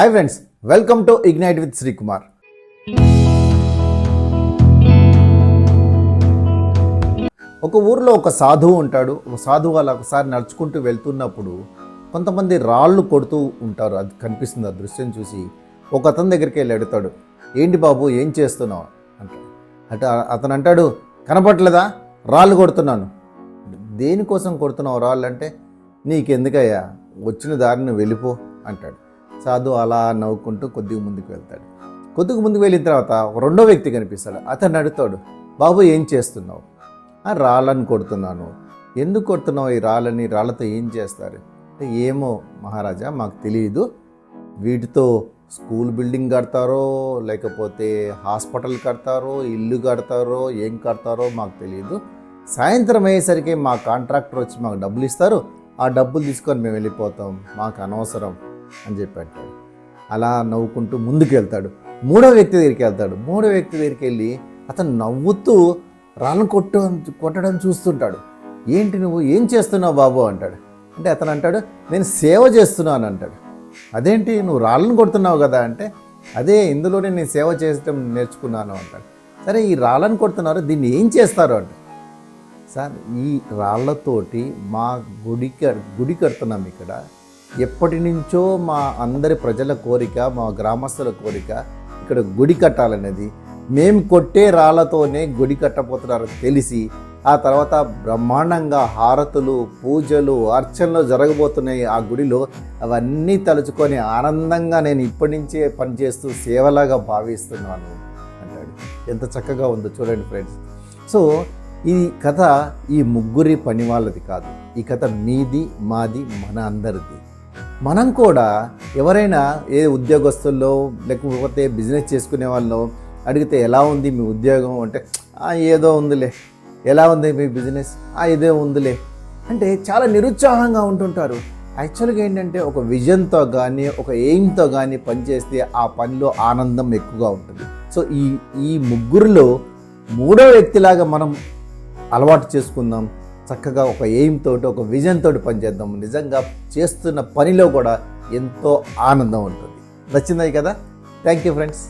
Hi friends, welcome to ignite with Srikumar. ఒక ఊరిలో ఒక సాధువు ఉంటాడు. ఒక సాధువు అలా ఒకసారి నడుచుకుంటూ వెళ్తున్నప్పుడు కొంతమంది రాళ్ళు కొడుతూ ఉంటారు. అది కనిపిస్తుంది. ఆ దృశ్యం చూసి ఒక అతని దగ్గరికి వెళ్ళి అడుగుతాడు, ఏంటి బాబు ఏం చేస్తున్నావు అంటాడు. అంటే అతను అంటాడు, కనపట్లేదా, రాళ్ళు కొడుతున్నాను. దేనికోసం కొడుతున్నావు రాళ్ళు అంటే, నీకెందుకయ్యా, వచ్చిన దారిని వెళ్ళిపో అంటాడు. సాధు అలా నవ్వుకుంటూ కొద్దిగా ముందుకు వెళ్తాడు. కొద్దిగా ముందుకు వెళ్ళిన తర్వాత రెండో వ్యక్తి కనిపిస్తాడు. అతను అడుగుతాడు, బాబు ఏం చేస్తున్నావు? రాళ్ళని కొడుతున్నాను. ఎందుకు కొడుతున్నావు ఈ రాళ్ళని? రాళ్ళతో ఏం చేస్తారు అంటే, ఏమో మహారాజా మాకు తెలియదు, వీటితో స్కూల్ బిల్డింగ్ కడతారో లేకపోతే హాస్పిటల్ కడతారో ఇల్లు కడతారో ఏం కడతారో మాకు తెలియదు. సాయంత్రం అయ్యేసరికి మా కాంట్రాక్టర్ వచ్చి మాకు డబ్బులు ఇస్తారు, ఆ డబ్బులు తీసుకొని మేము వెళ్ళిపోతాం, మాకు అనవసరం అని చెప్పాడు. అలా నవ్వుకుంటూ ముందుకు వెళ్తాడు. మూడో వ్యక్తి దగ్గరికి వెళ్ళి అతను నవ్వుతూ రాళ్ళను కొట్టడం చూస్తుంటాడు. ఏంటి నువ్వు ఏం చేస్తున్నావు బాబు అంటాడు. అంటే అతను అంటాడు, నేను సేవ చేస్తున్నాను అంటాడు. అదేంటి నువ్వు రాళ్ళను కొడుతున్నావు కదా అంటే, అదే ఇందులోనే నేను సేవ చేయడం నేర్చుకున్నాను అంటాడు. సరే ఈ రాళ్ళను కొడుతున్నారు, దీన్ని ఏం చేస్తారు అంటే, సార్ ఈ రాళ్లతోటి మా గుడి కడుతున్నాం ఇక్కడ. ఎప్పటి నుంచో మా అందరి ప్రజల కోరిక, మా గ్రామస్తుల కోరిక ఇక్కడ గుడి కట్టాలనేది. మేము కొట్టే రాళ్లతోనే గుడి కట్టబోతున్నారని తెలిసి ఆ తర్వాత బ్రహ్మాండంగా హారతులు, పూజలు, అర్చనలు జరగబోతున్నాయి ఆ గుడిలో. అవన్నీ తలుచుకొని ఆనందంగా నేను ఇప్పటి నుంచే పనిచేస్తూ సేవలాగా భావిస్తున్నాను అంటాడు. ఎంత చక్కగా ఉందో చూడండి ఫ్రెండ్స్. సో ఈ కథ ఈ ముగ్గురి పని వాళ్ళది కాదు. ఈ కథ మీది, మాది, మన అందరిది. మనం కూడా ఎవరైనా ఏ ఉద్యోగస్తుల్లో లేకపోతే బిజినెస్ చేసుకునే వాళ్ళు అడిగితే, ఎలా ఉంది మీ ఉద్యోగం అంటే, ఏదో ఉందిలే. ఎలా ఉంది మీ బిజినెస్? ఏదో ఉందిలే అంటే చాలా నిరుత్సాహంగా ఉంటుంటారు. యాక్చువల్గా ఏంటంటే ఒక విజన్తో కానీ ఒక ఎయిమ్తో కానీ పనిచేస్తే ఆ పనిలో ఆనందం ఎక్కువగా ఉంటుంది. సో ఈ ముగ్గురులో మూడో వ్యక్తిలాగా మనం అలవాటు చేసుకుందాం. చక్కగా ఒక ఎయిమ్ తోటి, ఒక విజన్ తోటి పనిచేద్దాం. నిజంగా చేస్తున్న పనిలో కూడా ఎంతో ఆనందం ఉంటుంది. నచ్చింది కదా? Thank you friends.